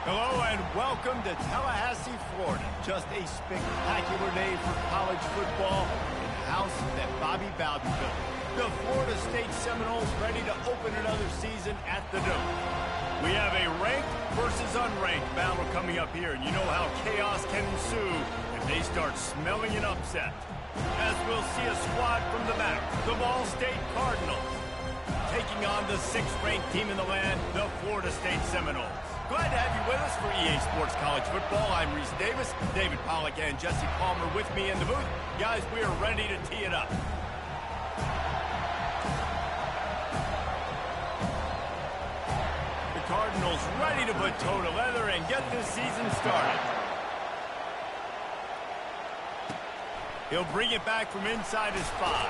Hello and welcome to Tallahassee, Florida. Just a spectacular day for college football in the house that Bobby Bowden built. The Florida State Seminoles ready to open another season at the Dome. We have a ranked versus unranked battle coming up here, and you know how chaos can ensue if they start smelling an upset. As we'll see a squad from the back, the Ball State Cardinals, taking on the 6th-ranked team in the land, the Florida State Seminoles. Glad to have you with us for EA Sports College Football. I'm Reese Davis, David Pollack, and Jesse Palmer with me in the booth. Guys, we are ready to tee it up. The Cardinals ready to put toe to leather and get this season started. He'll bring it back from inside his 5.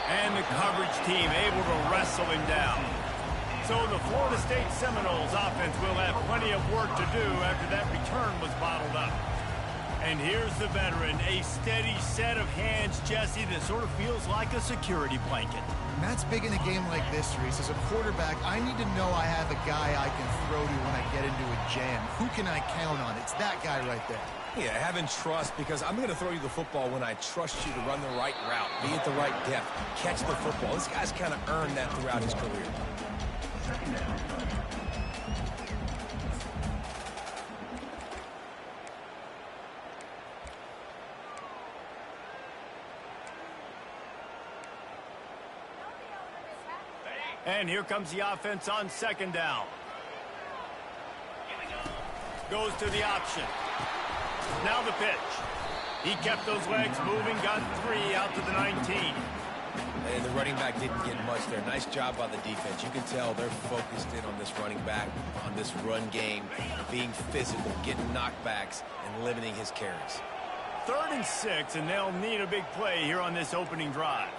And the coverage team able to wrestle him down. So the Florida State Seminoles offense will have plenty of work to do after that return was bottled up. And here's the veteran, a steady set of hands, Jesse, that sort of feels like a security blanket. And that's big in a game like this, Reese. As a quarterback, I need to know I have a guy I can throw to when I get into a jam. Who can I count on? It's that guy right there. Yeah, having trust, because I'm going to throw you the football when I trust you to run the right route, be at the right depth, catch the football. This guy's kind of earned that throughout his career. And here comes the offense on 2nd down. Goes to the option. Now the pitch. He kept those legs moving, got 3 out to the 19. And the running back didn't get much there. Nice job by the defense. You can tell they're focused in on this running back, on this run game, being physical, getting knockbacks, and limiting his carries. 3rd and 6, and they'll need a big play here on this opening drive.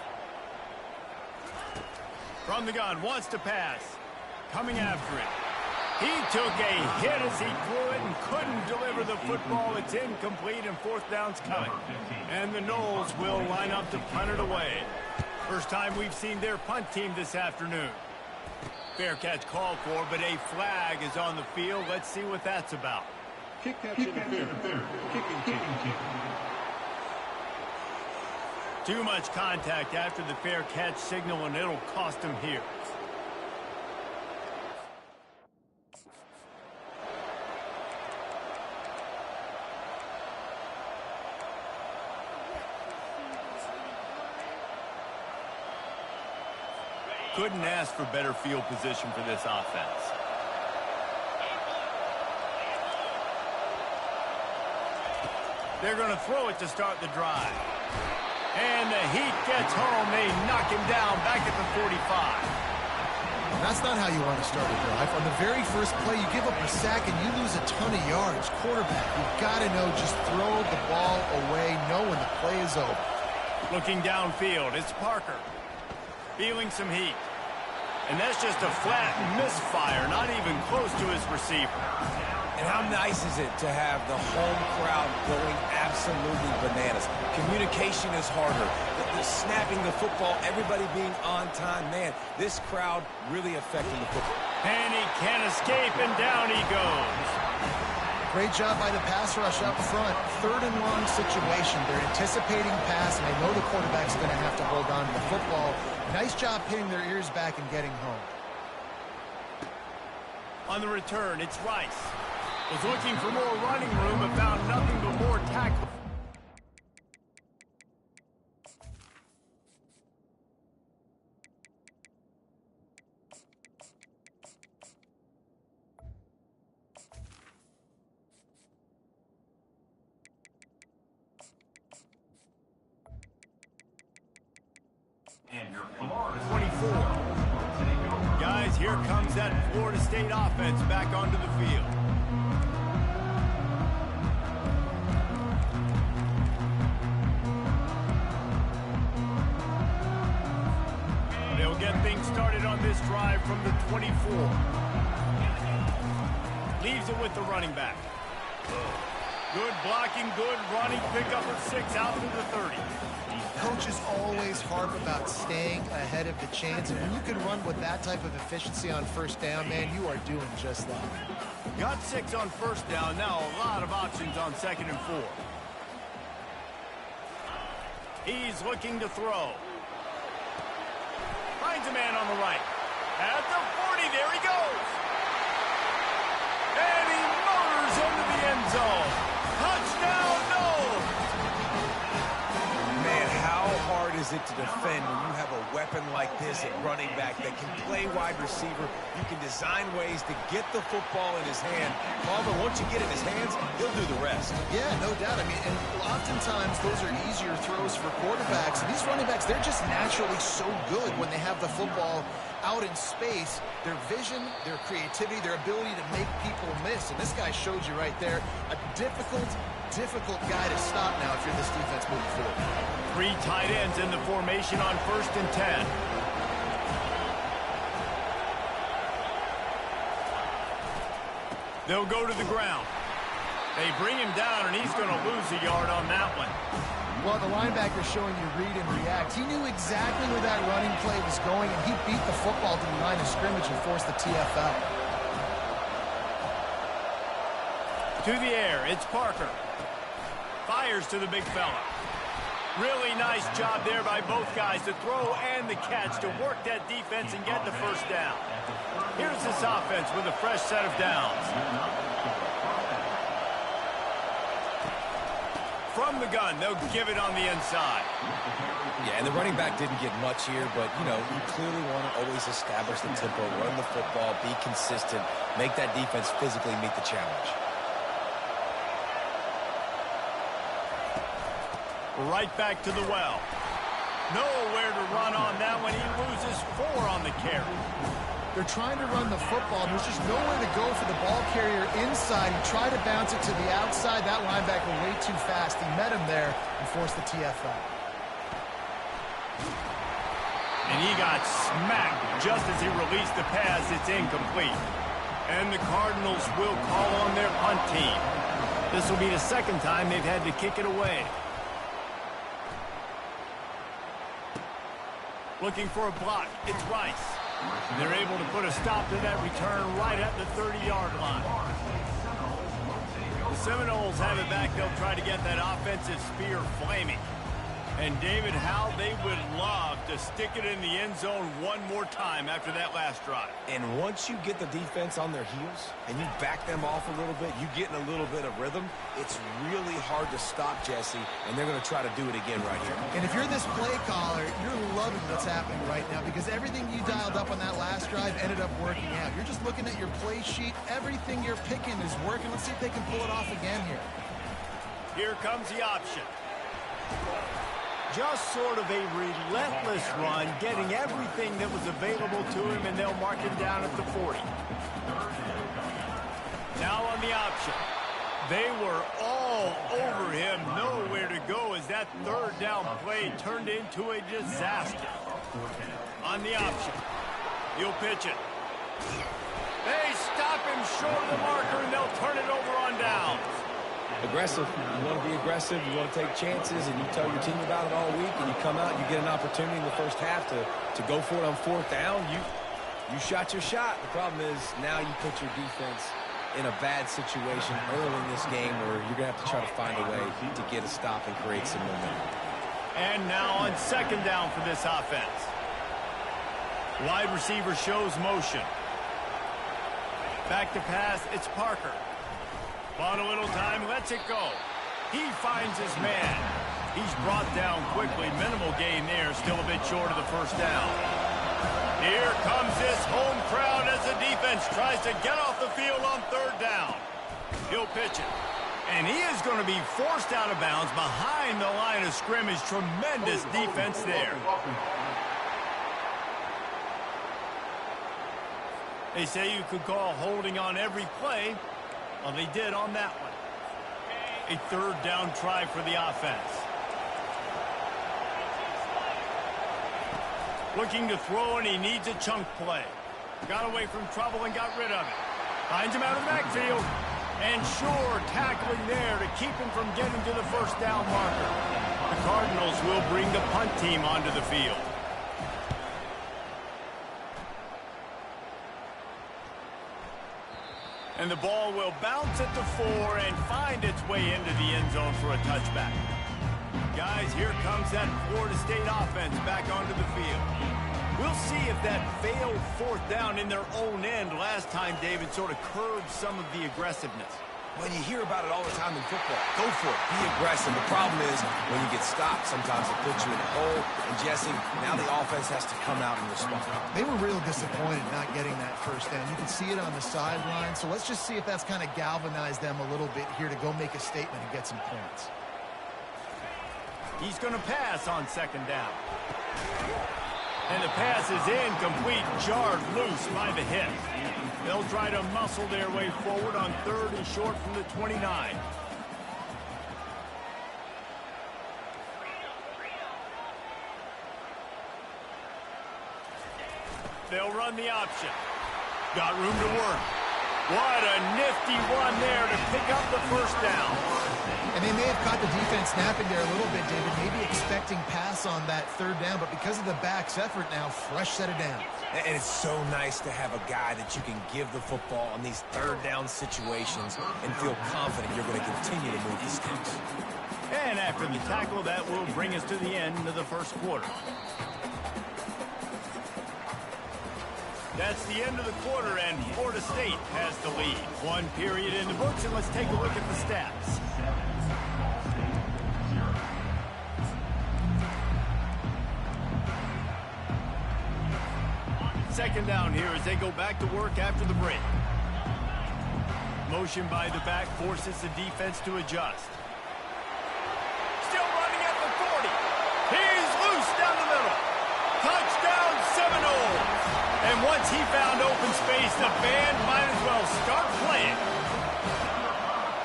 From the gun, wants to pass. Coming after it. He took a hit as he threw it and couldn't deliver the football. It's incomplete, and 4th down's coming. And the Noles will line up to punt it away. First time we've seen their punt team this afternoon. Fair catch called for, but a flag is on the field. Let's see what that's about. Kick catch interference. Kicking team. Too much contact after the fair catch signal, and it'll cost him here. Couldn't ask for better field position for this offense. They're going to throw it to start the drive. And the heat gets home. They knock him down back at the 45. That's not how you want to start a drive. On the very first play, you give up a sack and you lose a ton of yards. Quarterback, you've got to know, just throw the ball away, know when the play is over. Looking downfield, it's Parker. Feeling some heat. And that's just a flat misfire, not even close to his receiver. And how nice is it to have the home crowd going absolutely bananas? Communication is harder. The snapping the football, everybody being on time. Man, this crowd really affecting the football. And he can't escape, and down he goes. Great job by the pass rush up front. 3rd and long situation. They're anticipating pass, and they know the quarterback's going to have to hold on to the football. Nice job pinning their ears back and getting home. On the return, it's Rice. Was looking for more running room, but found nothing but more tackle. And your Florida 24. Guys, here comes that Florida State offense back onto the field. They'll get things started on this drive from the 24. Leaves it with the running back. Good blocking, good running, pickup of 6 out to the 30. Coaches always harp about staying ahead of the chains, and when you can run with that type of efficiency on first down, man, you are doing just that. Got 6 on first down, now a lot of options on 2nd and 4. He's looking to throw. Finds a man on the right. At the 40, there he goes. And he motors into the end zone. Touchdown, no! Man, how hard is it to defend when you have a weapon like this at running back that can play wide receiver? You can design ways to get the football in his hand. However, once you get it in his hands, he'll do the rest. Yeah, no doubt. I mean, and oftentimes those are easier throws for quarterbacks. And these running backs, they're just naturally so good when they have the football out in space. Their vision, their creativity, their ability to make people miss. And this guy showed you right there, a difficult guy to stop now if you're this defense moving forward. 3 tight ends in the formation on 1st and 10. They'll go to the ground. They bring him down, and he's going to lose a yard on that one. Well, the linebacker's showing you read and react. He knew exactly where that running play was going, and he beat the football to the line of scrimmage and forced the TFL. To the air, it's Parker. Fires to the big fella. Really nice job there by both guys to throw and the catch to work that defense and get the first down. Here's this offense with a fresh set of downs. From the gun, they'll give it on the inside. Yeah, and the running back didn't get much here, but, you know, you clearly want to always establish the tempo, run the football, be consistent, make that defense physically meet the challenge. Right back to the well. Nowhere to run on that one. He loses 4 on the carry. They're trying to run the football. There's just nowhere to go for the ball carrier inside. He tried to bounce it to the outside. That linebacker way too fast. He met him there and forced the TFL. And he got smacked just as he released the pass. It's incomplete. And the Cardinals will call on their punt team. This will be the 2nd time they've had to kick it away. Looking for a block. It's Rice. They're able to put a stop to that return right at the 30-yard line. The Seminoles have it back. They'll try to get that offensive spear flaming. And David, how they would love to stick it in the end zone one more time after that last drive. And once you get the defense on their heels and you back them off a little bit, you get in a little bit of rhythm, it's really hard to stop, Jesse, and they're going to try to do it again right here. And if you're this play caller, you're loving what's happening right now because everything you dialed up on that last drive ended up working out. You're just looking at your play sheet. Everything you're picking is working. Let's see if they can pull it off again here. Here comes the option. Just sort of a relentless run, getting everything that was available to him, and they'll mark him down at the 40. Now on the option. They were all over him, nowhere to go as that 3rd down play turned into a disaster. On the option. He'll pitch it. They stop him short of the marker, and they'll turn it over on downs. Aggressive. You want to be aggressive. You want to take chances, and you tell your team about it all week, and you come out and you get an opportunity in the first half to go for it on 4th down. You shot your shot. The problem is now you put your defense in a bad situation early in this game where you're going to have to try to find a way to get a stop and create some momentum. And now on 2nd down for this offense. Wide receiver shows motion. Back to pass, it's Parker. On a little time, lets it go. He finds his man. He's brought down quickly. Minimal gain there, still a bit short of the first down. Here comes this home crowd as the defense tries to get off the field on 3rd down. He'll pitch it. And he is going to be forced out of bounds behind the line of scrimmage. Tremendous defense there. They say you could call holding on every play. Well, they did on that one. A 3rd down try for the offense. Looking to throw, and he needs a chunk play. Got away from trouble and got rid of it. Finds him out of the backfield. And sure, tackling there to keep him from getting to the first down marker. The Cardinals will bring the punt team onto the field. And the ball will bounce at the 4 and find its way into the end zone for a touchback. Guys, here comes that Florida State offense back onto the field. We'll see if that failed fourth down in their own end last time, David, sort of curbed some of the aggressiveness. When you hear about it all the time in football, go for it, be aggressive. The problem is when you get stopped, sometimes it puts you in a hole. And Jesse, now the offense has to come out and respond. They were real disappointed not getting that first down. You can see it on the sideline. So let's just see if that's kind of galvanized them a little bit here to go make a statement and get some points. He's going to pass on second down. And the pass is incomplete, jarred loose by the hip. They'll try to muscle their way forward on third and short from the 29. They'll run the option. Got room to work. What a nifty run there to pick up the first down. And they may have caught the defense snapping there a little bit, David, maybe expecting pass on that third down, but because of the back's effort now, fresh set of down. And it's so nice to have a guy that you can give the football on these third down situations and feel confident you're going to continue to move the sticks. And after the tackle, that will bring us to the end of the first quarter. That's the end of the quarter, and Florida State has the lead. One period in the books, and let's take a look at the stats. Second down here as they go back to work after the break. Motion by the back forces the defense to adjust. Still running at the 40. He's loose down the middle. Touchdown Seminoles. And once he found open space, the band might as well start playing.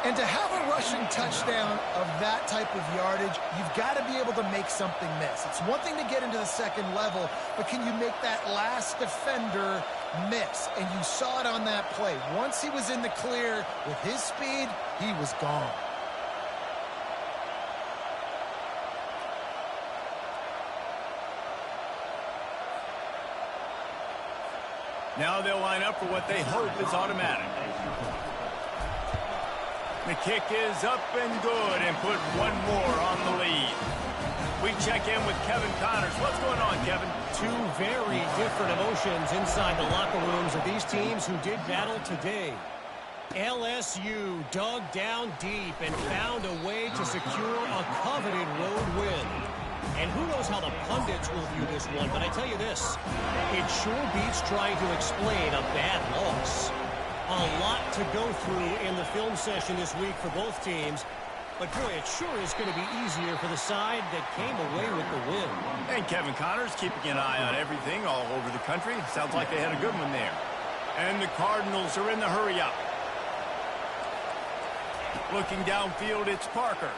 And to have a rushing touchdown of that type of yardage, you've got to be able to make something miss. It's one thing to get into the second level, but can you make that last defender miss? And you saw it on that play. Once he was in the clear with his speed, he was gone. Now they'll line up for what they hope is automatic. The kick is up and good and put one more on the lead. We check in with Kevin Connors. What's going on, Kevin? Two very different emotions inside the locker rooms of these teams who did battle today. LSU dug down deep and found a way to secure a coveted road win. And who knows how the pundits will view this one, but I tell you this, it sure beats trying to explain a bad loss. A lot to go through in the film session this week for both teams, but boy, it sure is going to be easier for the side that came away with the win. And Kevin Connors keeping an eye on everything all over the country. Sounds like they had a good one there. And the Cardinals are in the hurry-up. Looking downfield, it's Parker.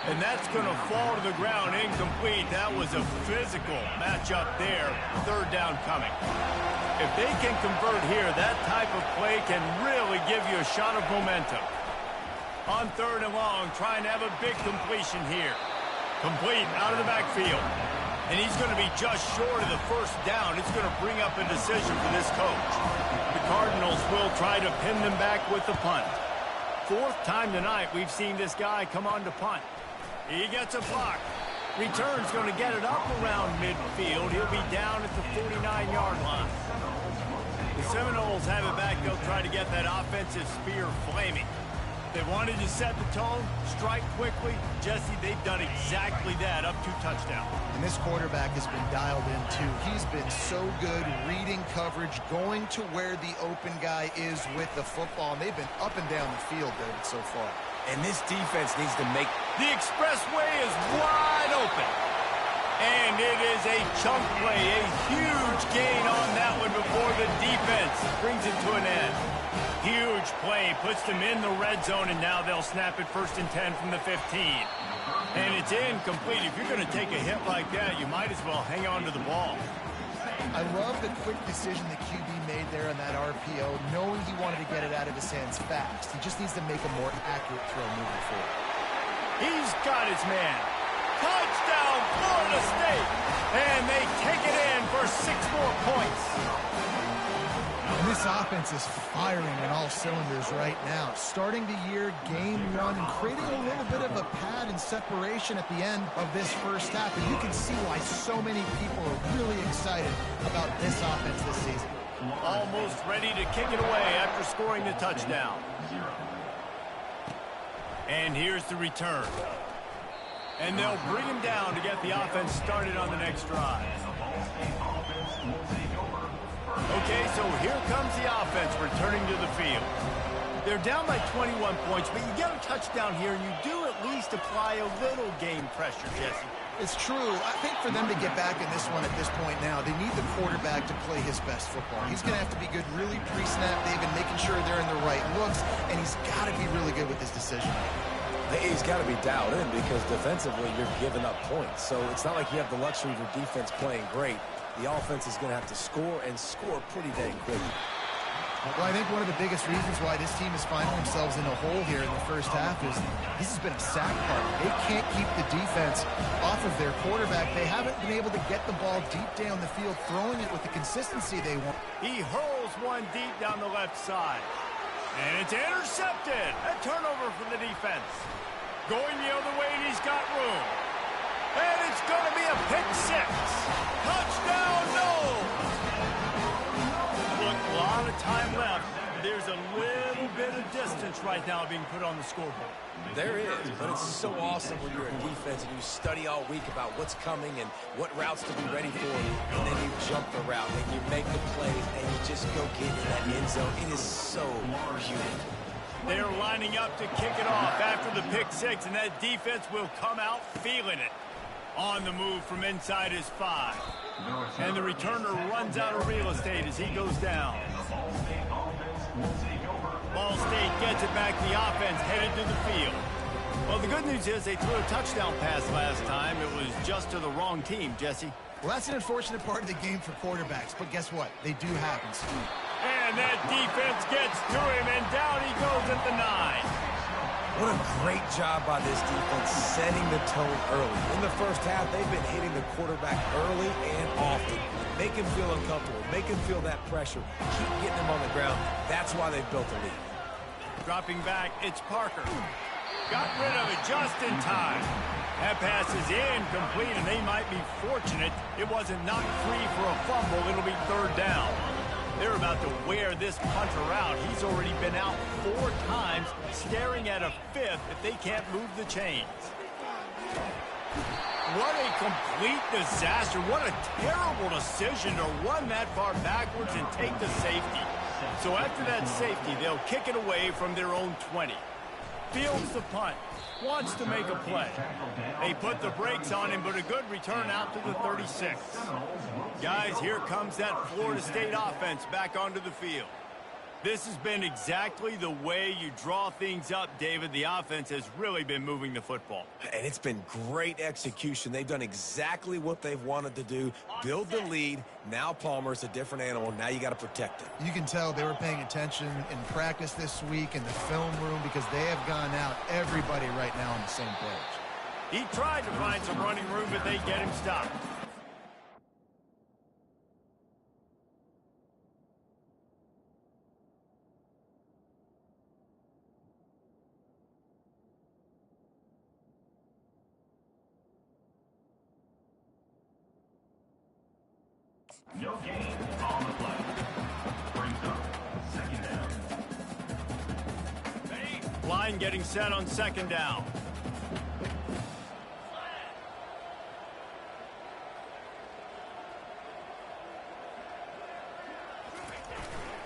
And that's going to fall to the ground incomplete. That was a physical matchup there. Third down coming. If they can convert here, that type of play can really give you a shot of momentum. On third and long, trying to have a big completion here. Complete out of the backfield. And he's going to be just short of the first down. It's going to bring up a decision for this coach. The Cardinals will try to pin them back with the punt. Fourth time tonight we've seen this guy come on to punt. He gets a block. Return's going to get it up around midfield. He'll be down at the 49-yard line. The Seminoles have it back. They'll try to get that offensive spear flaming. They wanted to set the tone, strike quickly. Jesse, they've done exactly that, up 2 touchdowns. And this quarterback has been dialed in, too. He's been so good reading coverage, going to where the open guy is with the football. And they've been up and down the field, David, so far. And this defense needs to make... The expressway is wide open. And it is a chunk play, a huge gain on that one before the defense brings it to an end. Huge play, puts them in the red zone, and now they'll snap it 1st and 10 from the 15. And it's incomplete. If you're going to take a hit like that, you might as well hang on to the ball. I love the quick decision the QB made there on that RPO, knowing he wanted to get it out of his hands fast. He just needs to make a more accurate throw moving forward. He's got his man. Touchdown, Florida State! And they take it in for 6 more points. And this offense is firing on all cylinders right now. Starting the year, game 1, and creating a little bit of a pad and separation at the end of this first half. And you can see why so many people are really excited about this offense this season. Almost ready to kick it away after scoring the touchdown. And here's the return. And they'll bring him down to get the offense started on the next drive. Okay, so here comes the offense returning to the field. They're down by 21 points, but you get a touchdown here, and you do at least apply a little game pressure, Jesse. It's true. I think for them to get back in this one at this point now, they need the quarterback to play his best football. He's going to have to be good really pre-snap, David, making sure they're in the right looks, and he's got to be really good with his decision. He's got to be dialed in because defensively you're giving up points. So it's not like you have the luxury of your defense playing great. The offense is going to have to score and score pretty dang quickly. Well, I think one of the biggest reasons why this team is finding themselves in a hole here in the first half is this has been a sack party. They can't keep the defense off of their quarterback. They haven't been able to get the ball deep down the field, throwing it with the consistency they want. He hurls one deep down the left side. And it's intercepted. A turnover for the defense. Going the other way, and he's got room. And it's going to be a pick 6. Touchdown, no! Look, a lot of time left. There's a little bit of distance right now being put on the scoreboard. There is, but it's so awesome when you're a defense and you study all week about what's coming and what routes to be ready for, and then you jump the route and you make the plays and you just go get in that end zone. It is so huge. They're lining up to kick it off after the pick 6, and that defense will come out feeling it. On the move from inside his 5. And the returner runs out of real estate as he goes down. Ball State gets it back. The offense headed to the field. Well, the good news is they threw a touchdown pass last time. It was just to the wrong team, Jesse. Well, that's an unfortunate part of the game for quarterbacks, but guess what? They do happen. And that defense gets to him, and down he goes at the 9. What a great job by this defense setting the tone early. In the first half, they've been hitting the quarterback early and often. Make him feel uncomfortable. Make him feel that pressure. Keep getting him on the ground. That's why they've built a lead. Dropping back, it's Parker. Got rid of it just in time. That pass is incomplete, and they might be fortunate it wasn't knocked free for a fumble. It'll be 3rd down. They're about to wear this punter out. He's already been out 4 times, staring at a 5th if they can't move the chains. What a complete disaster. What a terrible decision to run that far backwards and take the safety. So after that safety, they'll kick it away from their own 20. Fields the punt. Wants to make a play. They put the brakes on him, but a good return out to the 36. Guys, here comes that Florida State offense back onto the field. This has been exactly the way you draw things up, David. The offense has really been moving the football. And it's been great execution. They've done exactly what they've wanted to do. Build the lead. Now Palmer's a different animal. Now you got to protect it. You can tell they were paying attention in practice this week in the film room because they have gone out everybody right now on the same page. He tried to find some running room, but they get him stopped. No gain on the play. Brings up 2nd down. Line getting set on 2nd down.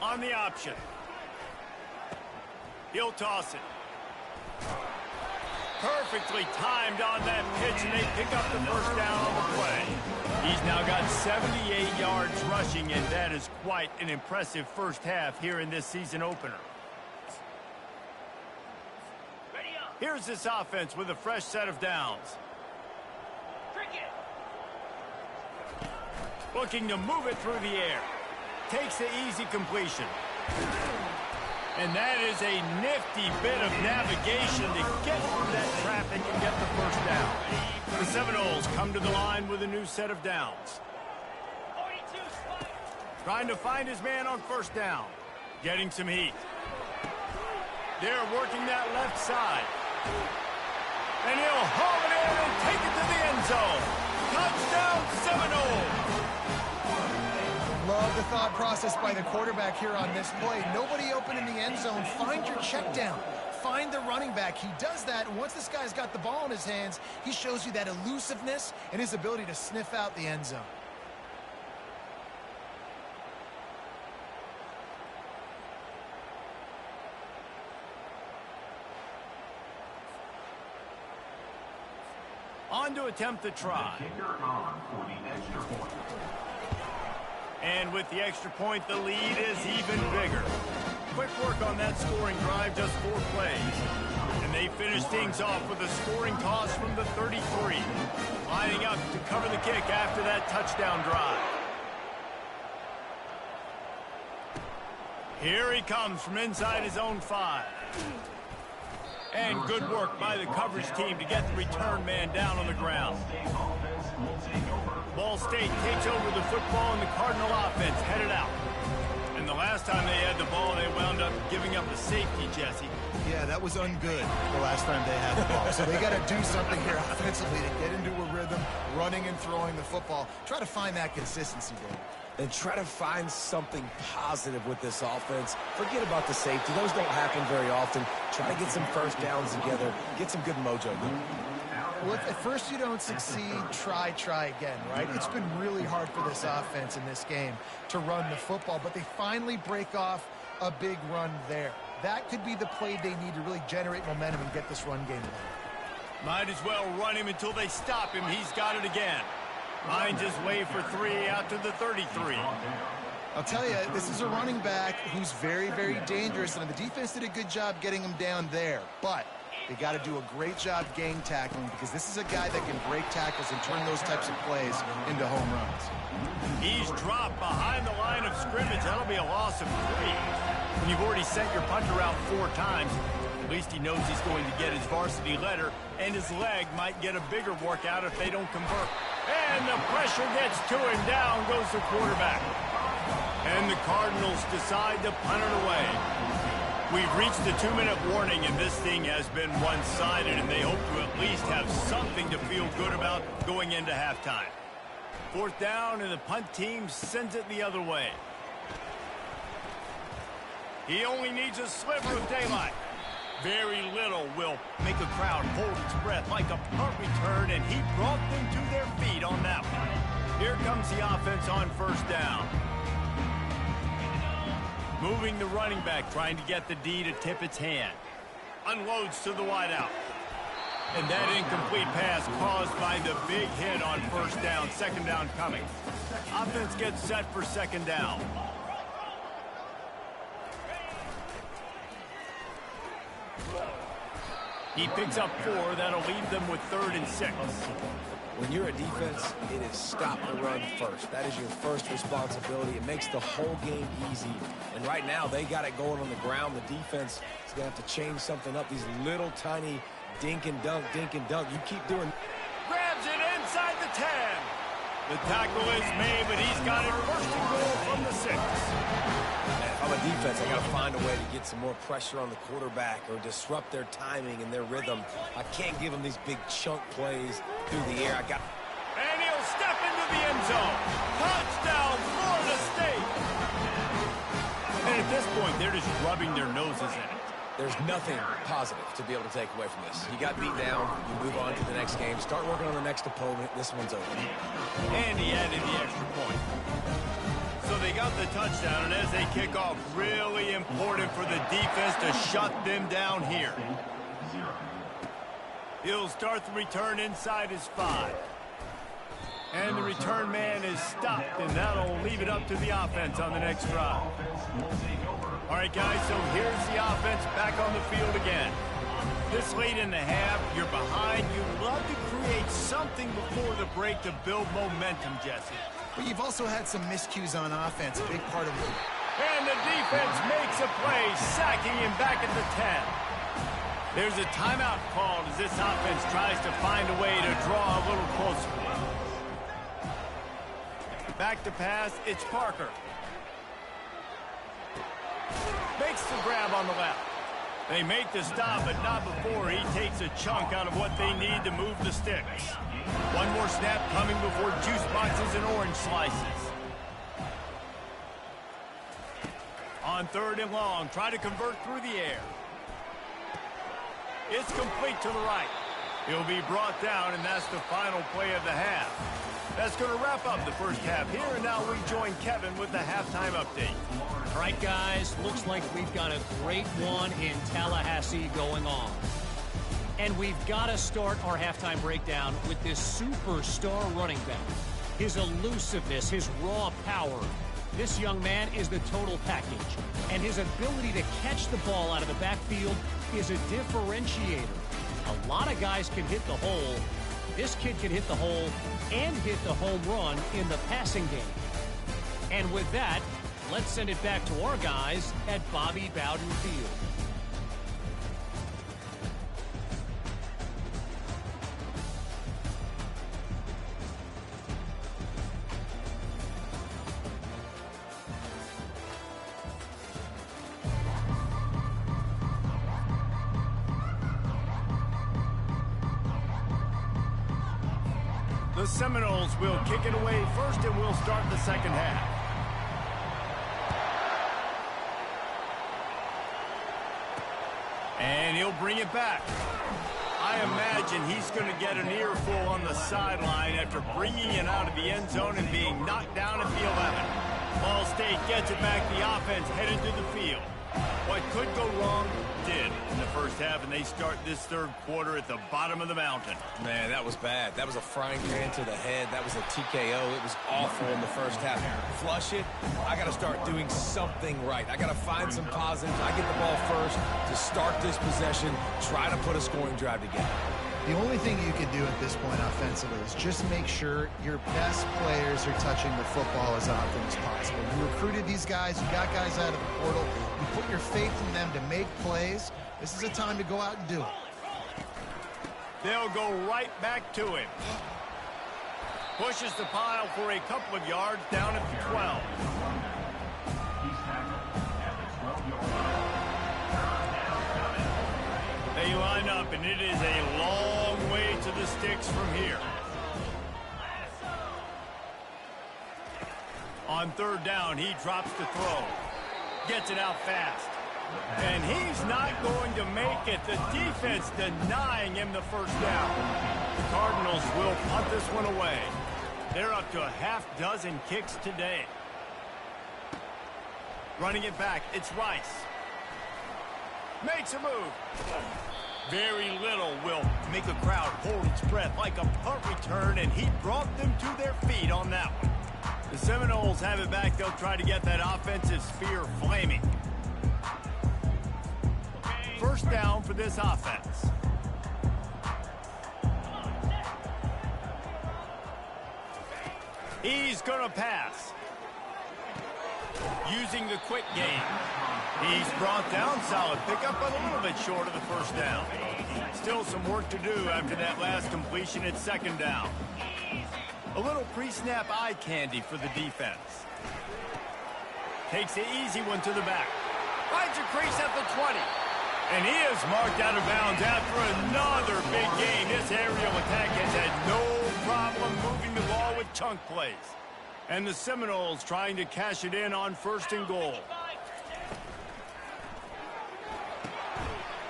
On the option. He'll toss it. Perfectly timed on that pitch, and they pick up the 1st down on the play. He's now got 78 yards rushing, and that is quite an impressive first half here in this season opener. Here's this offense with a fresh set of downs. Looking to move it through the air. Takes the easy completion. And that is a nifty bit of navigation to get through that traffic and get the first down. The Seminoles come to the line with a new set of downs. Trying to find his man on first down. Getting some heat. They're working that left side. And he'll haul it in and take it to the end zone. Touchdown, Seminoles! Love the thought process by the quarterback here on this play. Nobody open in the end zone. Find your check down. Find the running back. He does that, and once this guy's got the ball in his hands, he shows you that elusiveness and his ability to sniff out the end zone. On to attempt the try. Kicker on for the extra point. And with the extra point, the lead is even bigger. Quick work on that scoring drive, just 4 plays. And they finish things off with a scoring toss from the 33. Lining up to cover the kick after that touchdown drive. Here he comes from inside his own 5. And good work by the coverage team to get the return man down on the ground. Ball State takes over the football, and the Cardinal offense headed out. And the last time they had the ball, they wound up giving up a safety, Jesse. Yeah, that was ungood the last time they had the ball. So they got to do something here offensively to get into a rhythm, running and throwing the football. Try to find that consistency, Dave. And try to find something positive with this offense. Forget about the safety. Those don't happen very often. Try to get some first downs together. Get some good mojo. Well, if at first you don't succeed, try again, right? It's been really hard for this offense in this game to run the football, but they finally break off a big run there. That could be the play they need to really generate momentum and get this run game going. Might as well run him until they stop him. He's got it again. Finds his way for 3 out to the 33. I'll tell you, this is a running back who's very, very dangerous, and the defense did a good job getting him down there. But they got to do a great job gang tackling, because this is a guy that can break tackles and turn those types of plays into home runs. He's dropped behind the line of scrimmage. That'll be a loss of 3. When you've already sent your punter out 4 times, at least he knows he's going to get his varsity letter, and his leg might get a bigger workout if they don't convert. And the pressure gets to him. Down goes the quarterback. And the Cardinals decide to punt it away. We've reached the 2-minute warning, and this thing has been one-sided, and they hope to at least have something to feel good about going into halftime. 4th down, and the punt team sends it the other way. He only needs a sliver of daylight. Very little will make a crowd hold its breath like a punt return, and he brought them to their feet on that one. Here comes the offense on 1st down. Moving the running back, trying to get the D to tip its hand. Unloads to the wideout. And that incomplete pass caused by the big hit on 1st down. 2nd down coming. Offense gets set for 2nd down. He picks up 4. That'll leave them with 3rd and 6. When you're a defense, it is stop the run first. That is your first responsibility. It makes the whole game easy. And right now, they got it going on the ground. The defense is going to have to change something up. These little tiny dink and dunk. You keep doing. Grabs it inside the 10. The tackle is made, but he's got it 1st and goal from the 6. If I'm a defense, I got to find a way to get some more pressure on the quarterback or disrupt their timing and their rhythm. I can't give them these big chunk plays through the air. And he'll step into the end zone. Touchdown, Florida State. And at this point, they're just rubbing their noses in it. There's nothing positive to be able to take away from this. You got beat down, you move on to the next game, start working on the next opponent. This one's over. And he added the extra point. So they got the touchdown, and as they kick off, really important for the defense to shut them down here. He'll start the return inside his 5. And the return man is stopped, and that'll leave it up to the offense on the next drive. All right, guys, so here's the offense back on the field again. This late in the half, you're behind. You love to create something before the break to build momentum, Jesse. But you've also had some miscues on offense, a big part of it. And the defense makes a play, sacking him back at the 10. There's a timeout called as this offense tries to find a way to draw a little closer. Back to pass, it's Parker. Makes the grab on the left. They make the stop, but not before he takes a chunk out of what they need to move the sticks. One more snap coming before juice boxes and orange slices. On 3rd and long, try to convert through the air. It's complete to the right. He'll be brought down, and that's the final play of the half. That's going to wrap up the first half here, and now we join Kevin with the halftime update. All right, guys, looks like we've got a great one in Tallahassee going on. And we've got to start our halftime breakdown with this superstar running back. His elusiveness, his raw power. This young man is the total package. And his ability to catch the ball out of the backfield is a differentiator. A lot of guys can hit the hole. This kid can hit the hole and hit the home run in the passing game. And with that, let's send it back to our guys at Bobby Bowden Field. The Seminoles will kick it away first, and we'll start the second half. And he'll bring it back. I imagine he's going to get an earful on the sideline after bringing it out of the end zone and being knocked down at the 11. Ball State gets it back. The offense headed to the field. What could go wrong did in the first half, and they start this third quarter at the bottom of the mountain. Man, that was bad. That was a frying pan to the head. That was a TKO. It was awful in the first half. Flush it. I got to start doing something right. I got to find some positives. I get the ball first to start this possession, try to put a scoring drive together. The only thing you can do at this point offensively is just make sure your best players are touching the football as often as possible. You recruited these guys, you got guys out of the portal, you put your faith in them to make plays. This is a time to go out and do it. They'll go right back to him. Pushes the pile for a couple of yards down at the 12. He's tackled at the 12-yard line. They line up, and it is a long way to the sticks from here. On 3rd down, he drops the throw. Gets it out fast. And he's not going to make it. The defense denying him the first down. The Cardinals will punt this one away. They're up to a half-dozen kicks today. Running it back, it's Rice. Makes a move. Very little will make a crowd hold its breath like a punt return, and he brought them to their feet on that one. The Seminoles have it back. They'll try to get that offensive sphere flaming. First down for this offense. He's going to pass. Using the quick game. He's brought down, solid pickup, but a little bit short of the first down. Still some work to do after that last completion at 2nd down. A little pre-snap eye candy for the defense. Takes the easy one to the back. Finds a crease at the 20. And he is marked out of bounds after another big game. This aerial attack has had no problem moving the ball with chunk plays. And the Seminoles trying to cash it in on 1st and goal.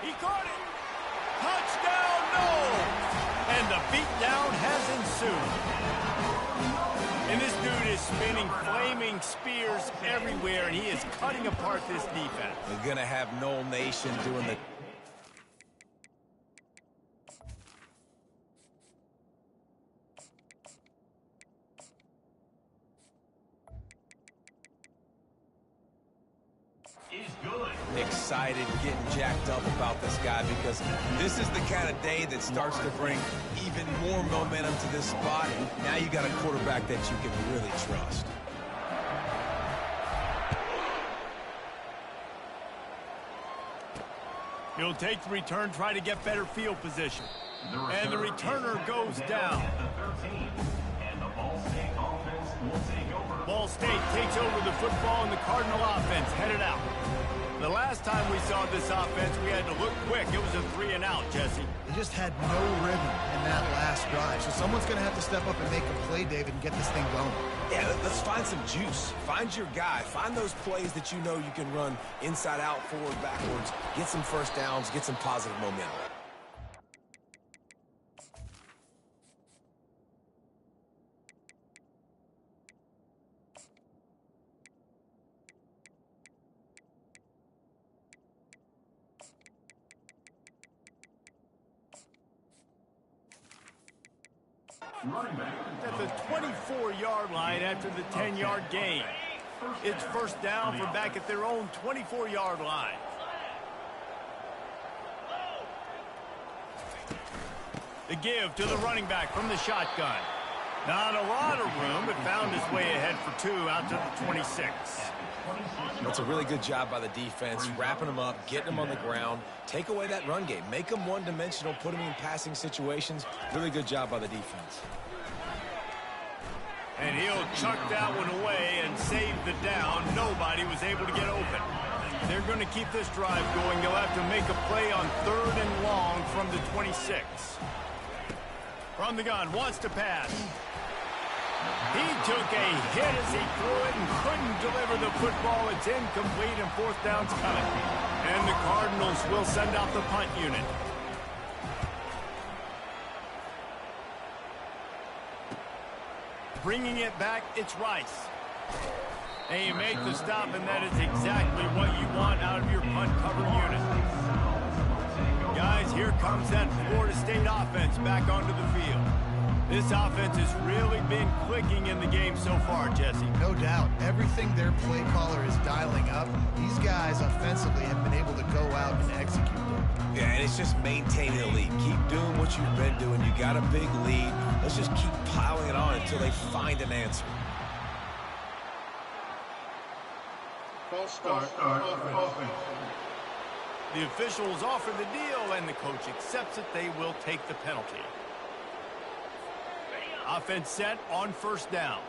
He caught it. Touchdown, no! And the beatdown has ensued. And this dude is spinning flaming spears everywhere, and he is cutting apart this defense. We're going to have Knoll Nation doing the... Is good. excited, getting jacked up about this guy because this is the kind of day that starts to bring even more momentum to this spot. Now you got a quarterback that you can really trust. He'll take the return, try to get better field position. And the returner goes down. Ball State takes over the football, and the Cardinal offense headed out. The last time we saw this offense, we had to look quick. It was a 3-and-out, Jesse. They just had no rhythm in that last drive. So someone's going to have to step up and make a play, David, and get this thing going. Yeah, let's find some juice. Find your guy. Find those plays that you know you can run inside out, forward, backwards. Get some first downs. Get some positive momentum. At the 24-yard line after the 10-yard gain. It's first down from back at their own 24-yard line. The give to the running back from the shotgun. Not a lot of room, but found his way ahead for 2 out to the 26. That's a really good job by the defense, wrapping them up, getting them on the ground. Take away that run game. Make them one-dimensional, put them in passing situations. Really good job by the defense. And he'll chuck that one away and save the down. Nobody was able to get open. They're going to keep this drive going. They'll have to make a play on 3rd and long from the 26. From the gun, wants to pass. He took a hit as he threw it and couldn't deliver the football. It's incomplete and 4th down's coming. And the Cardinals will send out the punt unit. Bringing it back, it's Rice. And you make the stop, and that is exactly what you want out of your punt cover unit. Guys, here comes that Florida State offense back onto the field. This offense has really been clicking in the game so far, Jesse. No doubt. Everything their play caller is dialing up, these guys offensively have been able to go out and execute it. Yeah, and it's just maintaining the lead. Keep doing what you've been doing. You got a big lead. Let's just keep piling it on until they find an answer. False start. Offense. The officials offer the deal, and the coach accepts it. They will take the penalty. Offense set on 1st down.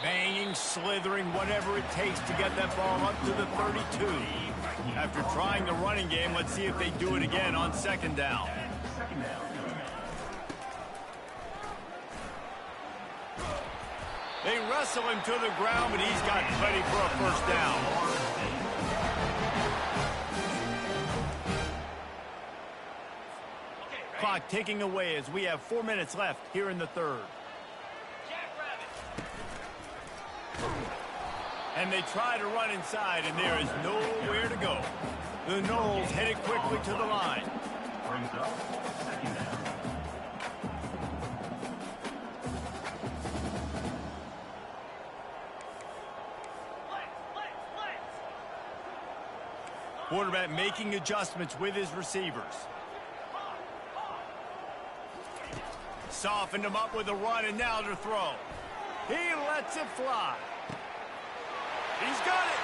Banging, slithering, whatever it takes to get that ball up to the 32. After trying the running game, let's see if they do it again on 2nd down. They wrestle him to the ground, but he's got plenty for a 1st down. Clock ticking away as we have 4 minutes left here in the 3rd. And they try to run inside, and there is nowhere to go. The Noles headed quickly to the line. Brings up 2nd down. Quarterback making adjustments with his receivers. Softened him up with a run, and now to throw. He lets it fly. He's got it.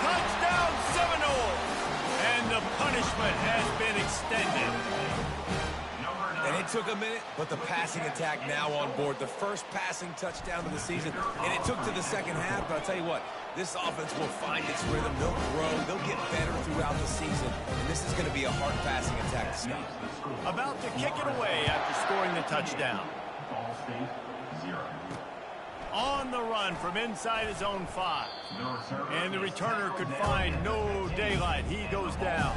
Touchdown, Seminoles. And the punishment has been extended. And it took a minute, but the passing attack now on board. The first passing touchdown of the season, and it took to the 2nd half, but I'll tell you what, this offense will find its rhythm. They'll grow. They'll get better throughout the season, and this is going to be a hard passing attack to stop. About to kick it away after scoring the touchdown. Ball State 0. On the run from inside his own 5. And the returner could find no daylight. He goes down.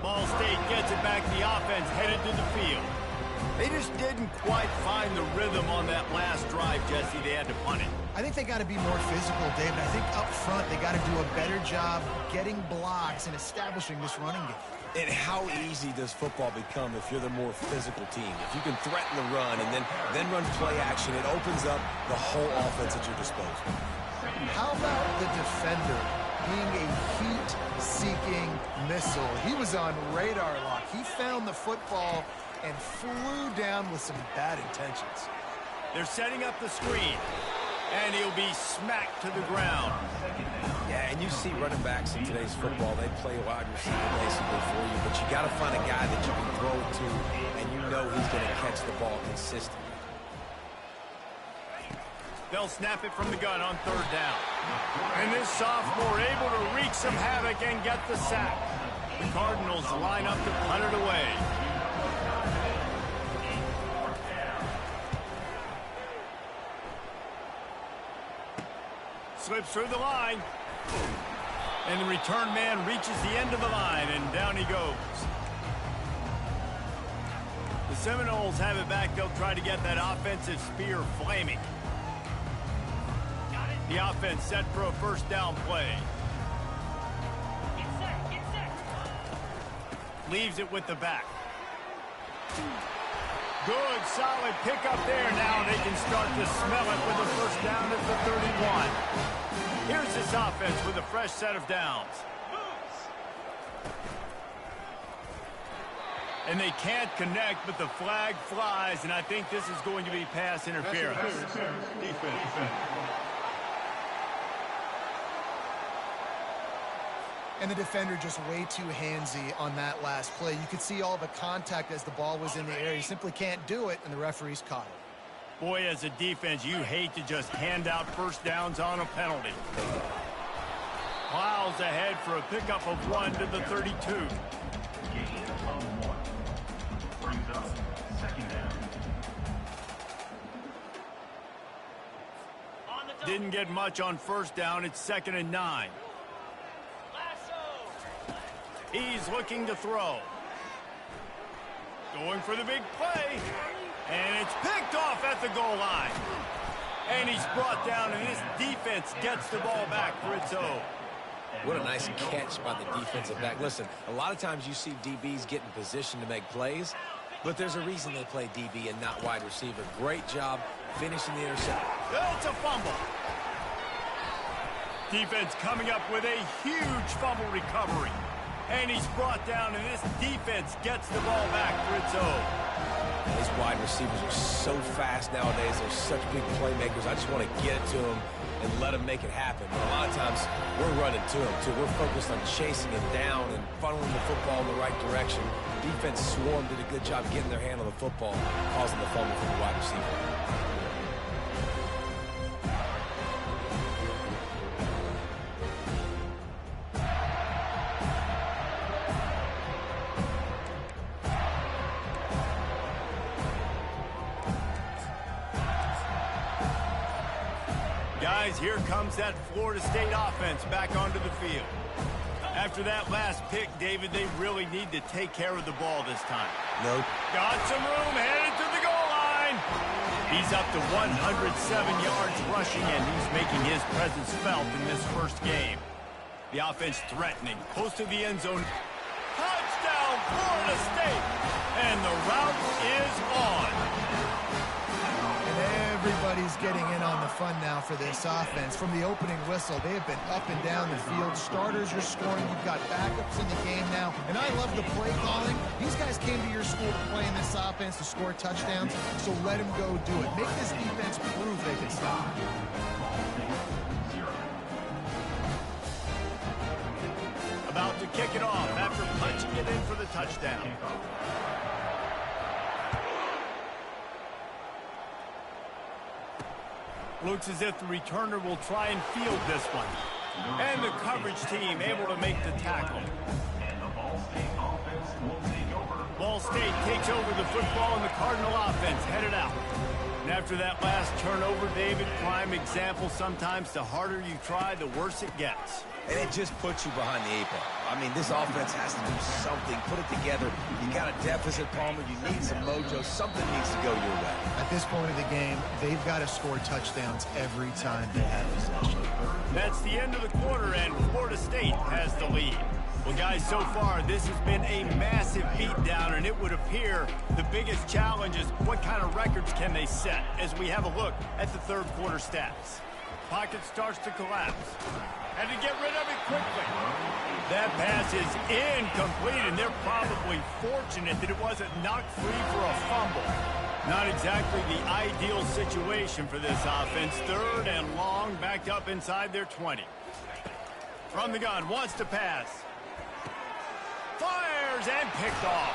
Ball State gets it back. The offense headed to the field. They just didn't quite find the rhythm on that last drive, Jesse. They had to punt it. I think they got to be more physical, David. I think up front they got to do a better job getting blocks and establishing this running game. And how easy does football become if you're the more physical team? If you can threaten the run and then run play action, it opens up the whole offense at your disposal. How about the defender being a heat-seeking missile? He was on radar lock. He found the football and flew down with some bad intentions. They're setting up the screen, and he'll be smacked to the ground. Yeah, and you see running backs in today's football, they play wide receiver basically for you, but you got to find a guy that you can throw it to, and you know he's going to catch the ball consistently. They'll snap it from the gun on third down. And this sophomore able to wreak some havoc and get the sack. The Cardinals line up to punt it away. Slips through the line. And the return man reaches the end of the line, and down he goes. The Seminoles have it back. They'll try to get that offensive spear flaming. The offense set for a first down play. Get set. Leaves it with the back. Good, solid pickup there. Now they can start to smell it with a first down at the 31. Here's this offense with a fresh set of downs. And they can't connect, but the flag flies, and I think this is going to be pass interference. Defense. And the defender just way too handsy on that last play. You could see all the contact as the ball was in the air. He simply can't do it, and the referee's caught it. Boy, as a defense, you hate to just hand out first downs on a penalty. Plows ahead for a pickup of 1 to the 32. Gain of 1. Brings up second down. Didn't get much on first down. It's 2nd and 9. He's looking to throw. Going for the big play. And it's picked off at the goal line. And he's brought down, and this defense gets the ball back for its own. What a nice catch by the defensive back. Listen, a lot of times you see DBs get in position to make plays, but there's a reason they play DB and not wide receiver. Great job finishing the interception. It's a fumble. Defense coming up with a huge fumble recovery. And he's brought down, and this defense gets the ball back for its own. These wide receivers are so fast nowadays. They're such big playmakers. I just want to get it to them and let them make it happen. But a lot of times, we're running to them, too. We're focused on chasing him down and funneling the football in the right direction. Defense swarm did a good job getting their hand on the football, causing the fumble for the wide receiver. Guys, here comes that Florida State offense back onto the field. After that last pick, David, they really need to take care of the ball this time. Nope. Got some room, headed to the goal line. He's up to 107 yards rushing, and he's making his presence felt in this first game. The offense threatening, close to the end zone. Touchdown, Florida State! And the route is on. Everybody's getting in on the fun now for this offense. From the opening whistle, they have been up and down the field. Starters are scoring. You've got backups in the game now. And I love the play calling. These guys came to your school to play in this offense to score touchdowns, so let them go do it. Make this defense prove they can stop. About to kick it off after punching it in for the touchdown. Looks as if the returner will try and field this one. And the coverage team able to make the tackle. And the Ball State offense will take over. Ball State takes over the football, and the Cardinal offense headed out. And after that last turnover, David, prime example, sometimes the harder you try, the worse it gets. and it just puts you behind the 8 ball. I mean, this offense has to do something, put it together. You got a deficit, Palmer. You need some mojo. Something needs to go your way. At this point of the game, they've got to score touchdowns every time they have possession. That's the end of the quarter, and Florida State has the lead. Well, guys, so far, this has been a massive beatdown, and it would appear the biggest challenge is what kind of records can they set as we have a look at the third quarter stats. Pocket starts to collapse. Had to get rid of it quickly. That pass is incomplete, and they're probably fortunate that it wasn't knocked free for a fumble. Not exactly the ideal situation for this offense. Third and long, backed up inside their 20. From the gun, wants to pass. Fires and picked off.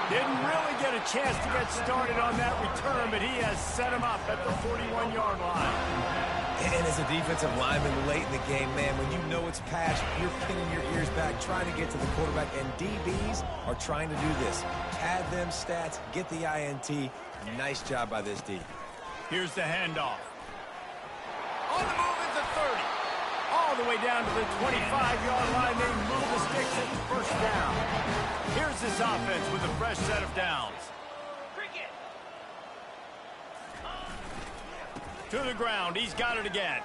Didn't really get a chance to get started on that return, but he has set him up at the 41-yard line. And as a defensive lineman late in the game, man, when you know it's patched, you're pinning your ears back, trying to get to the quarterback, and DBs are trying to do this. Pad them stats, get the INT. Nice job by this D. Here's the handoff. On the move at the 30. All the way down to the 25-yard line. They move the sticks at the first down. Here's this offense with a fresh set of downs. To the ground. He's got it again.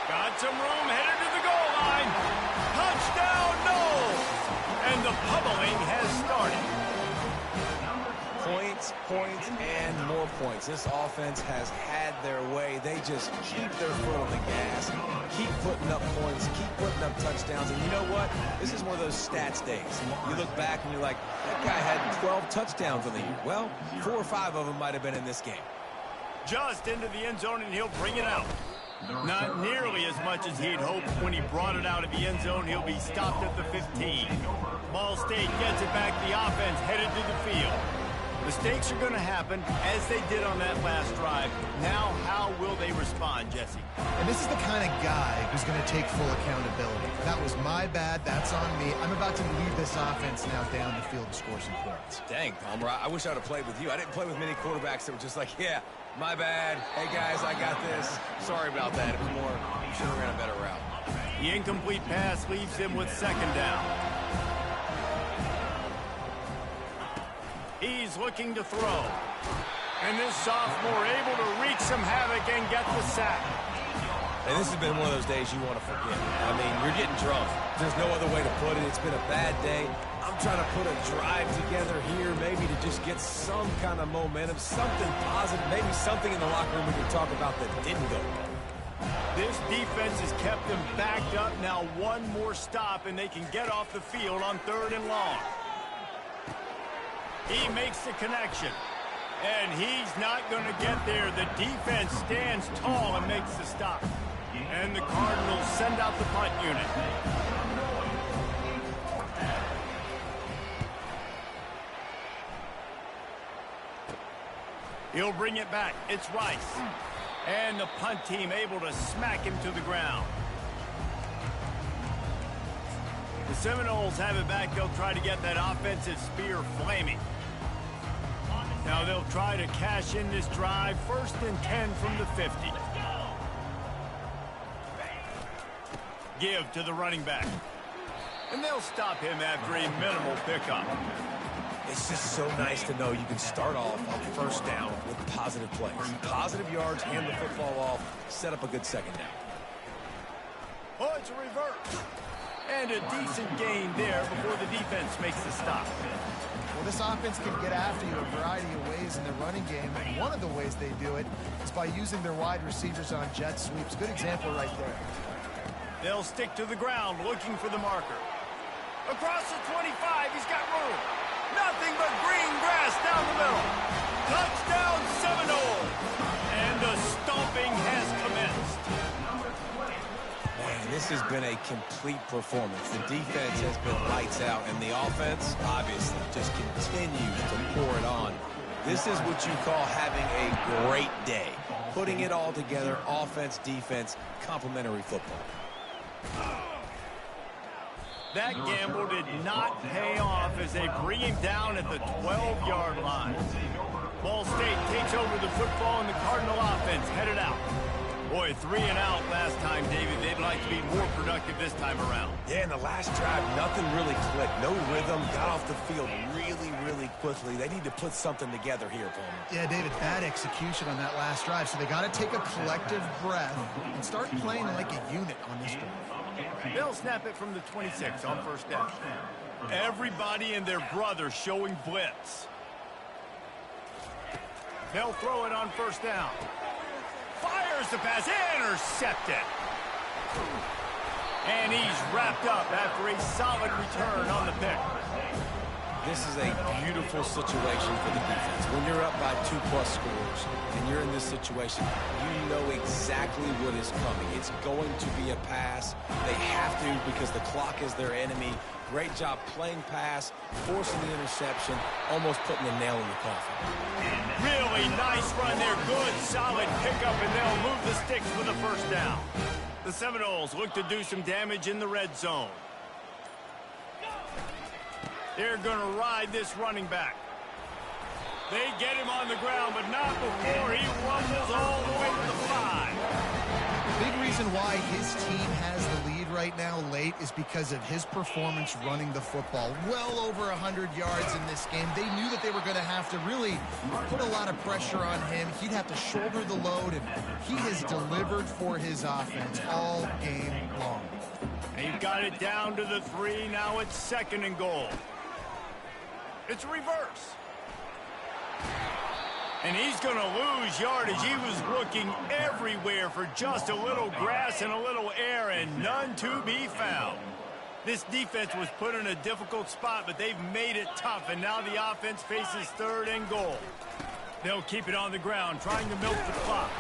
Got some room. Headed to the goal line. Touchdown, no! And the pummeling has started. Points, points, and more points. This offense has had their way. They just keep their foot on the gas, keep putting up points, keep putting up touchdowns. And you know what? This is one of those stats days. You look back and you're like, that guy had 12 touchdowns on the year. Well, 4 or 5 of them might have been in this game. Just into the end zone, and he'll bring it out. Not nearly as much as he'd hoped when he brought it out of the end zone. He'll be stopped at the 15. Ball State gets it back. The offense headed to the field. Mistakes are going to happen, as they did on that last drive. Now, how will they respond, Jesse? And this is the kind of guy who's going to take full accountability. That was my bad. That's on me. I'm about to lead this offense now down the field to score some points. Dang, Palmer, I wish I would have played with you. I didn't play with many quarterbacks that were just like, yeah, my bad. Hey, guys, I got this. Sorry about that. It was more, should have ran a better route. The incomplete pass leaves him with second down. He's looking to throw. And this sophomore able to wreak some havoc and get the sack. And this has been one of those days you want to forget. I mean, you're getting drunk. There's no other way to put it. It's been a bad day. I'm trying to put a drive together here, maybe to just get some kind of momentum, something positive, maybe something in the locker room we can talk about that didn't go well. This defense has kept them backed up. Now one more stop, and they can get off the field on third and long. He makes the connection, and he's not going to get there. The defense stands tall and makes the stop. And the Cardinals send out the punt unit. He'll bring it back. It's Rice. And the punt team able to smack him to the ground. The Seminoles have it back. They'll try to get that offensive spear flaming. Now they'll try to cash in this drive. 1st and 10 from the 50. Give to the running back. And they'll stop him after a minimal pickup. It's just so nice to know you can start off on first down with positive plays. Positive yards, hand the football off, set up a good second down. Oh, it's a reverse. And a decent gain there before the defense makes the stop. Well, this offense can get after you a variety of ways in the running game. And one of the ways they do it is by using their wide receivers on jet sweeps. Good example right there. They'll stick to the ground looking for the marker. Across the 25, he's got room. Nothing but green grass down the middle. Touchdown Seminoles. And the stomping has commenced. Man, this has been a complete performance. The defense has been lights out, and the offense, obviously, just continues to pour it on. This is what you call having a great day. Putting it all together, offense, defense, complementary football. That gamble did not pay off as they bring him down at the 12-yard line. Ball State takes over the football, and the Cardinal offense headed out. Boy, 3 and out last time, David. They'd like to be more productive this time around. Yeah, in the last drive, nothing really clicked. No rhythm, got off the field really quickly. They need to put something together here, Palmer. Yeah, David, bad execution on that last drive, so they got to take a collective breath and start playing like a unit on this drive. They'll snap it from the 26 on first down. Everybody and their brother showing blitz. They'll throw it on first down. Fires the pass, intercepted. And he's wrapped up after a solid return on the pick. This is a beautiful situation for the defense. When you're up by 2+ scores and you're in this situation, you know exactly what is coming. It's going to be a pass. They have to because the clock is their enemy. Great job playing pass, forcing the interception, almost putting the nail in the coffin. Really nice run there. Good, solid pickup, and they'll move the sticks for the first down. The Seminoles look to do some damage in the red zone. They're going to ride this running back. They get him on the ground, but not before he rumbles all the way to the 5. Big reason why his team has the lead right now late is because of his performance running the football. Well over 100 yards in this game. They knew that they were going to have to really put a lot of pressure on him. He'd have to shoulder the load, and he has delivered for his offense all game long. They've got it down to the 3. Now it's 2nd and goal. It's a reverse. And he's going to lose yardage. He was looking everywhere for just a little grass and a little air, and none to be found. This defense was put in a difficult spot, but they've made it tough, and now the offense faces 3rd and goal. They'll keep it on the ground, trying to milk the clock.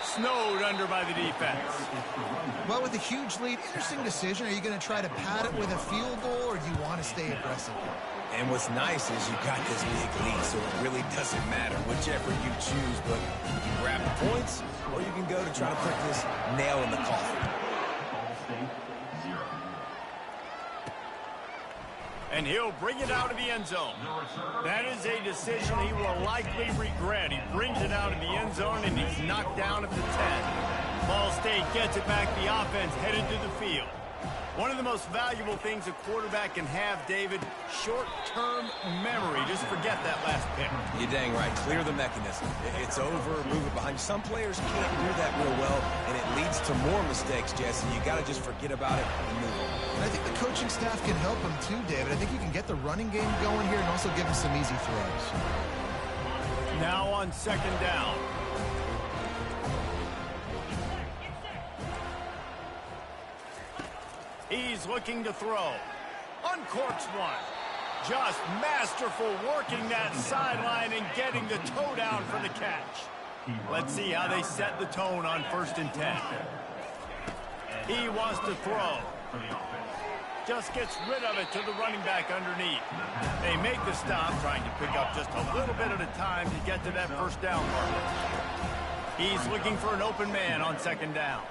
Snowed under by the defense. Well, with a huge lead, interesting decision. Are you going to try to pad it with a field goal, or do you want to stay aggressive? And what's nice is you got this big lead, so it really doesn't matter whichever you choose, but you can grab the points, or you can go to try to put this nail in the coffin. And he'll bring it out of the end zone. That is a decision he will likely regret. He brings it out of the end zone, and he's knocked down at the 10. Ball State gets it back. The offense headed to the field. One of the most valuable things a quarterback can have, David, short-term memory. Just forget that last pick. You're dang right. Clear the mechanism. It's over, move it behind you. Some players can't do that real well, and it leads to more mistakes, Jesse. You got to just forget about it and move on. And I think the coaching staff can help him too, David. I think you can get the running game going here and also give him some easy throws. Now on 2nd down. He's looking to throw. Uncorks one. Just masterful working that sideline and getting the toe down for the catch. Let's see how they set the tone on 1st and 10. He wants to throw. Just gets rid of it to the running back underneath. They make the stop, trying to pick up just a little bit at a time to get to that 1st down marker. He's looking for an open man on 2nd down.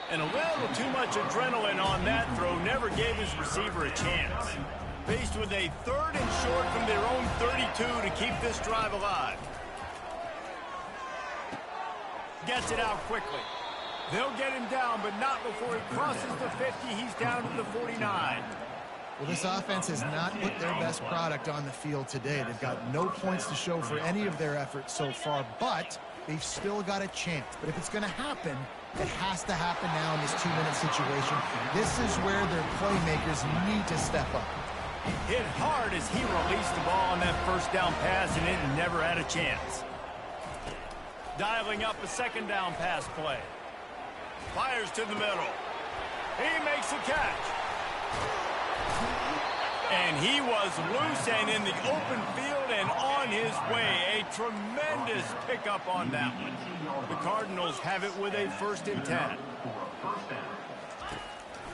And a little too much adrenaline on that throw never gave his receiver a chance. Faced with a 3rd and short from their own 32 to keep this drive alive. Gets it out quickly. They'll get him down, but not before he crosses the 50. He's down to the 49. Well, this offense has not put their best product on the field today. They've got no points to show for any of their efforts so far, but they've still got a chance. But if it's going to happen, it has to happen now in this 2-minute situation. This is where their playmakers need to step up. Hit hard as he released the ball on that 1st down pass, and it never had a chance. Dialing up a 2nd down pass play. Fires to the middle. He makes a catch. And he was loose and in the open field and on his way. A tremendous pickup on that one. The Cardinals have it with a 1st and 10.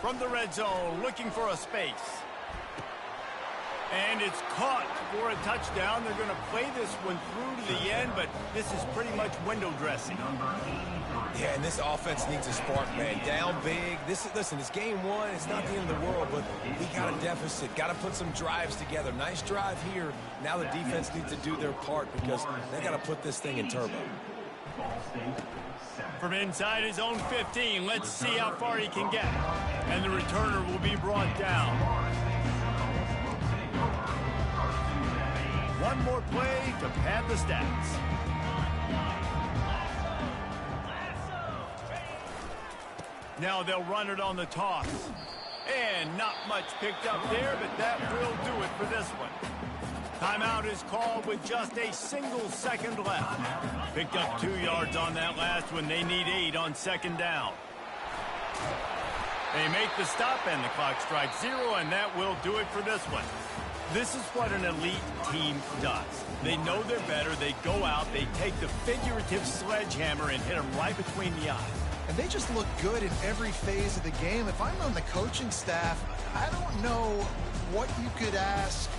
From the red zone, looking for a space. And it's caught for a touchdown. They're going to play this one through to the end, but this is pretty much window dressing. Yeah, and this offense needs a spark, man. Down big. Listen, it's game 1. It's not the end of the world, but we got a deficit. Got to put some drives together. Nice drive here. Now the defense needs to do their part because they got to put this thing in turbo. Ball State 7. From inside his own 15, let's see how far he can get. And the returner will be brought down. One more play to pad the stats. Now they'll run it on the toss. And not much picked up there, but that will do it for this one. Timeout is called with just a single second left. Picked up 2 yards on that last one. They need 8 on second down. They make the stop, and the clock strikes 0, and that will do it for this one. This is what an elite team does. They know they're better. They go out. They take the figurative sledgehammer and hit them right between the eyes. And they just look good in every phase of the game. If I'm on the coaching staff, I don't know what you could ask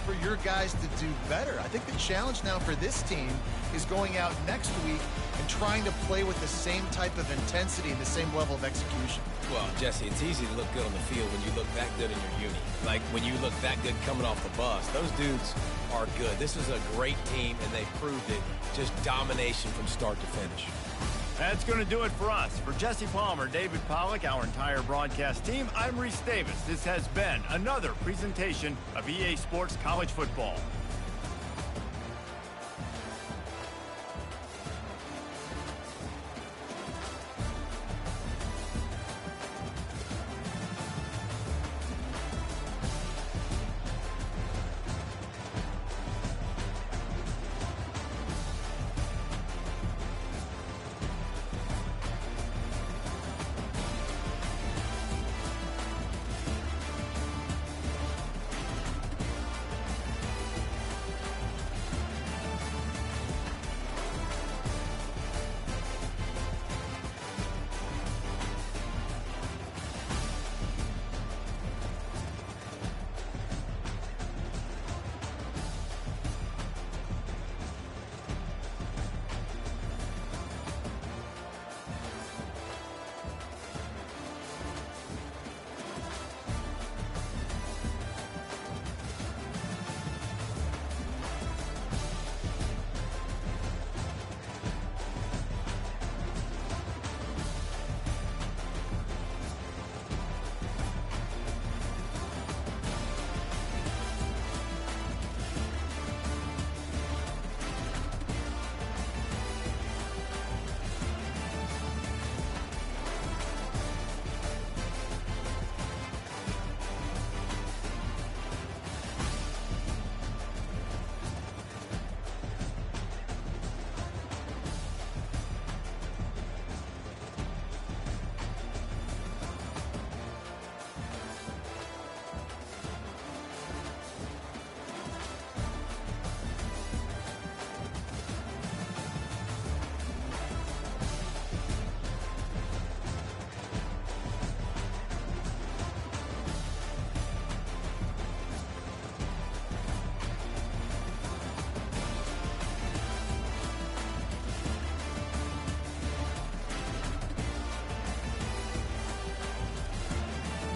for your guys to do better. I think the challenge now for this team is going out next week and trying to play with the same type of intensity and the same level of execution. Well, Jesse, it's easy to look good on the field when you look that good in your uni. Like when you look that good coming off the bus. Those dudes are good. This is a great team, and they proved it. Just domination from start to finish. That's going to do it for us. For Jesse Palmer, David Pollack, our entire broadcast team, I'm Reese Davis. This has been another presentation of EA Sports College Football.